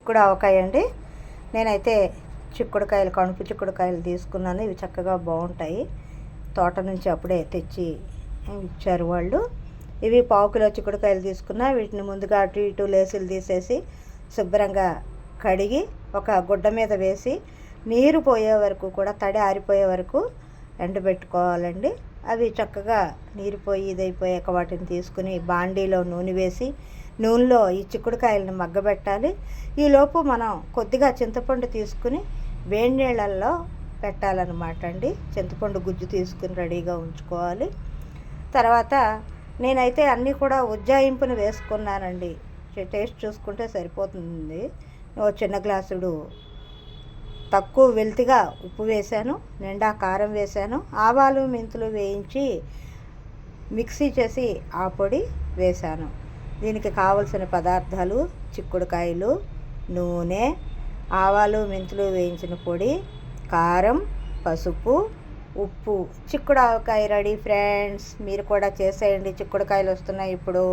చిక్కుడు ఆవకాయ అండి. నేనైతే చిక్కుడుకాయలు, కణుపు చిక్కుడుకాయలు తీసుకున్నాను. ఇవి చక్కగా బాగుంటాయి. తోట నుంచి అప్పుడే తెచ్చి ఇచ్చారు వాళ్ళు. ఇవి పావు కిలో చిక్కుడుకాయలు తీసుకున్నా. వీటిని ముందుగా అటు ఇటు లేసులు తీసేసి శుభ్రంగా కడిగి ఒక గుడ్డ మీద వేసి నీరు పోయే వరకు కూడా, తడి ఆరిపోయే వరకు ఎండబెట్టుకోవాలండి. అవి చక్కగా నీరు పోయి ఇదైపోయాక వాటిని తీసుకుని బాండీలో నూనె వేసి నూనెలో ఈ చిక్కుడుకాయలను మగ్గబెట్టాలి. ఈలోపు మనం కొద్దిగా చింతపండు తీసుకుని వేడి నీళ్ళల్లో పెట్టాలన్నమాట అండి. చింతపండు గుజ్జు తీసుకుని రెడీగా ఉంచుకోవాలి. తర్వాత నేనైతే అన్నీ కూడా ఉజ్జాయింపుని వేసుకున్నానండి. టేస్ట్ చూసుకుంటే సరిపోతుంది. చిన్న గ్లాసుడు తక్కువ వెల్తిగా ఉప్పు వేశాను, నిండా కారం వేశాను, ఆవాలు మెంతులు వేయించి మిక్సీ చేసి ఆ పొడి వేశాను. దీనికి కావలసిన పదార్థాలు చిక్కుడుకాయలు, నూనె, ఆవాలు మెంతులు వేయించిన పొడి, కారం, పసుపు, ఉప్పు. చిక్కుడు ఆవకాయ రెడీ ఫ్రెండ్స్. మీరు కూడా చేసేయండి. చిక్కుడుకాయలు వస్తున్నాయి ఇప్పుడు.